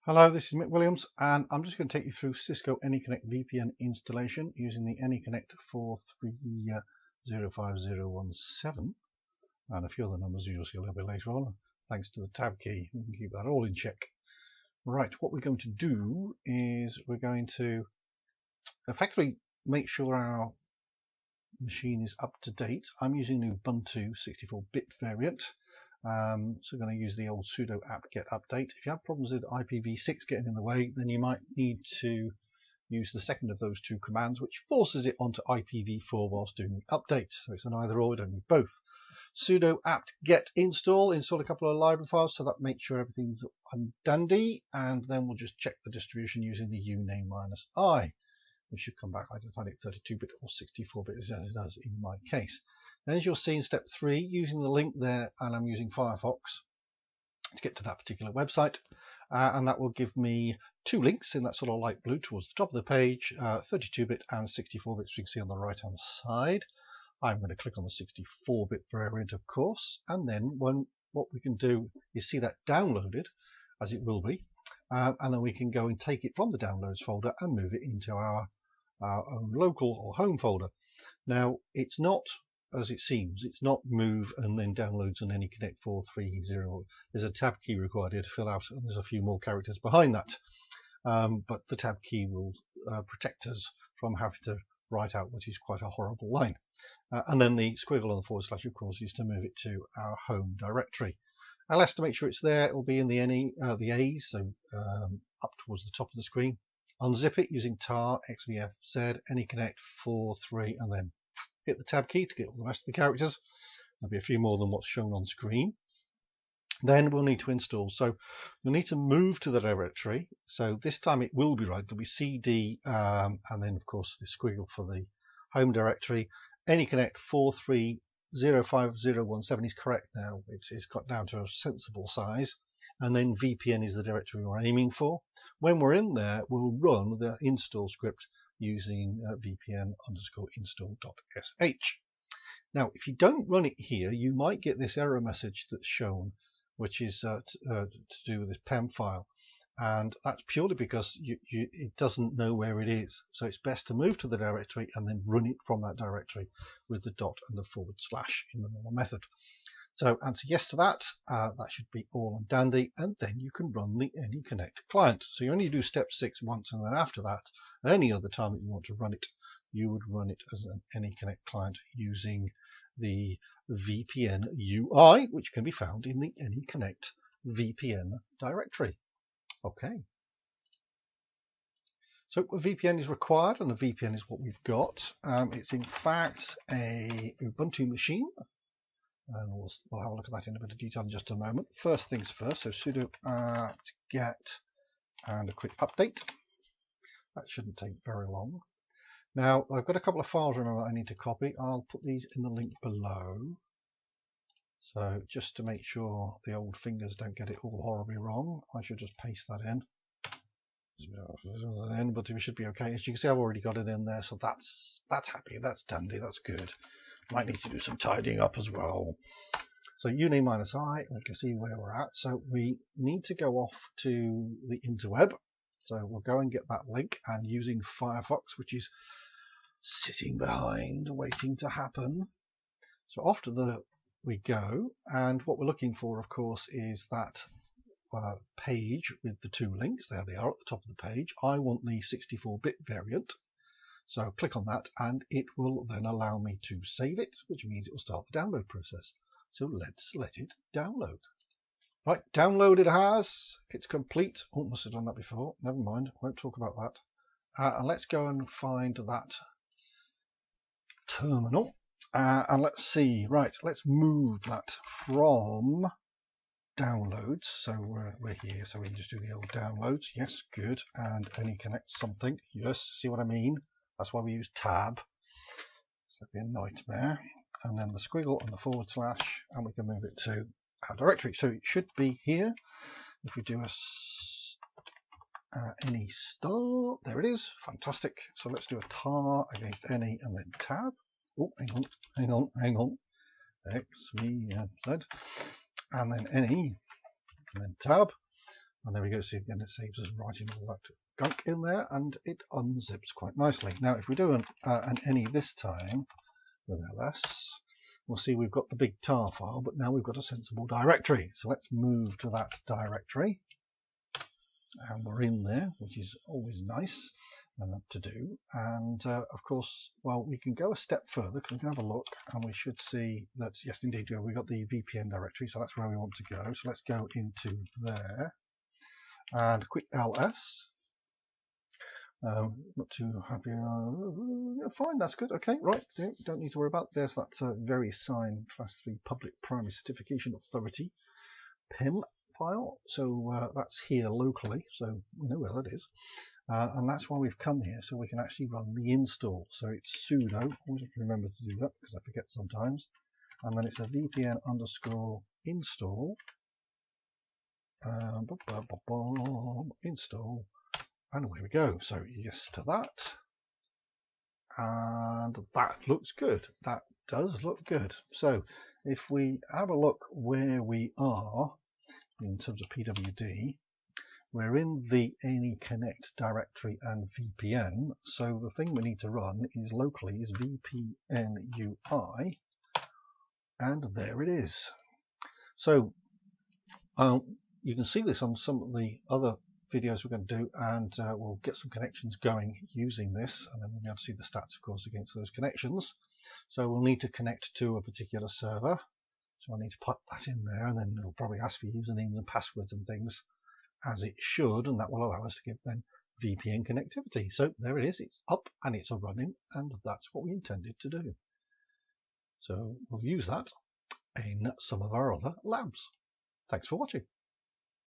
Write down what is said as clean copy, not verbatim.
Hello, this is Mick Williams, and I'm just going to take you through Cisco AnyConnect VPN installation using the AnyConnect 4305017 and a few other numbers you'll see a little bit later on, thanks to the tab key. We can keep that all in check. Right, what we're going to do is we're going to effectively make sure our machine is up to date. I'm using the Ubuntu 64-bit variant. So I'm going to use the old sudo apt-get update. If you have problems with IPv6 getting in the way, then you might need to use the second of those two commands, which forces it onto IPv4 whilst doing the update. So it's an either or, you don't need both. Sudo apt-get install a couple of library files so that makes sure everything's dandy, and then we'll just check the distribution using the uname-i. We should come back identifying it 32-bit or 64-bit as it does in my case. Then, as you'll see in step 3, using the link there, and I'm using Firefox to get to that particular website, and that will give me two links in that sort of light blue towards the top of the page, 32-bit and 64-bit, as you can see on the right hand side. I'm going to click on the 64-bit variant, of course, and then what we can do is see that downloaded, as it will be, and then we can go and take it from the downloads folder and move it into our own local or home folder. Now, it's not as it seems. It's not move and then downloads on AnyConnect 430. There's a tab key required here to fill out, and there's a few more characters behind that. But the tab key will protect us from having to write out what is quite a horrible line. And then the squiggle on the // of course is to move it to our home directory. Ls to make sure it's there, it'll be in the A's, so up towards the top of the screen. Unzip it using tar, xvfz, AnyConnect 4.3, and then hit the tab key to get all the rest of the characters. There'll be a few more than what's shown on screen. Then we'll need to install. So you'll need to move to the directory. So this time it will be right. There'll be CD and then of course the squiggle for the home directory. AnyConnect 4305017 is correct now. It's got down to a sensible size. And then VPN is the directory we're aiming for. When we're in there, we'll run the install script using vpn_install.sh. Now, if you don't run it here, you might get this error message that's shown, which is to do with this PEM file. And that's purely because it doesn't know where it is. So it's best to move to the directory and then run it from that directory with the dot and the / in the normal method. So answer yes to that. That should be all and dandy, and then you can run the AnyConnect client. So you only do step 6 once, and then after that, any other time that you want to run it, you would run it as an AnyConnect client using the VPN UI, which can be found in the AnyConnect VPN directory. Okay. So a VPN is required, and a VPN is what we've got. It's in fact a Ubuntu machine. And we'll have a look at that in a bit of detail in just a moment. First things first, so sudo apt-get and a quick update. That shouldn't take very long. Now, I've got a couple of files, remember, I need to copy. I'll put these in the link below. So just to make sure the old fingers don't get it all horribly wrong, I should just paste that in. But it should be okay. As you can see, I've already got it in there, so that's happy, that's dandy, that's good. Might need to do some tidying up as well. So uname-i, we can see where we're at. So we need to go off to the interweb. So we'll go and get that link, and using Firefox, which is sitting behind, waiting to happen. So off to we go, and what we're looking for, of course, is that page with the two links. There they are at the top of the page. I want the 64-bit variant. So click on that, and it will then allow me to save it, which means it will start the download process. So let's let it download. Right, download it has. It's complete. Oh, must have done that before. Never mind, won't talk about that. And let's go and find that terminal. And let's see. Right, let's move that from downloads. So we're here, so we can just do the old downloads. Yes, good. And AnyConnect something. Yes, see what I mean? That's why we use tab. So that'd be a nightmare. And then the squiggle and the /, and we can move it to our directory. So it should be here. If we do any star, there it is. Fantastic. So let's do a tar against any and then tab. Oh, hang on. XVFZ. And then any, and then tab. And there we go. See again, it saves us writing all that gunk in there, and it unzips quite nicely. Now, if we do an any this time with ls, we'll see we've got the big tar file, but now we've got a sensible directory. So let's move to that directory, and we're in there, which is always nice to do. And of course, well, we can go a step further because we can have a look, and we should see that yes, indeed, we've got the VPN directory, so that's where we want to go. So let's go into there and quick ls. Not too happy. Yeah, fine, that's good. Okay, right. Don't need to worry about. There's that very signed Class 3 Public Primary Certification Authority PIM file. So that's here locally, so we know where that is. And that's why we've come here, so we can actually run the install. So it's sudo. Always have to remember to do that because I forget sometimes. And then it's a vpn underscore install. Install. And away we go. So yes to that. And that looks good. That does look good. So if we have a look where we are in terms of PWD, we're in the AnyConnect directory and VPN. So the thing we need to run is locally is vpnui, and there it is. So you can see this on some of the other videos we're going to do, and we'll get some connections going using this, and then we'll be able to see the stats, of course, against those connections. So we'll need to connect to a particular server. So I need to put that in there, and then it'll probably ask for usernames and passwords and things, as it should, and that will allow us to get then VPN connectivity. So there it is, it's up and it's a running, and that's what we intended to do. So we'll use that in some of our other labs. Thanks for watching.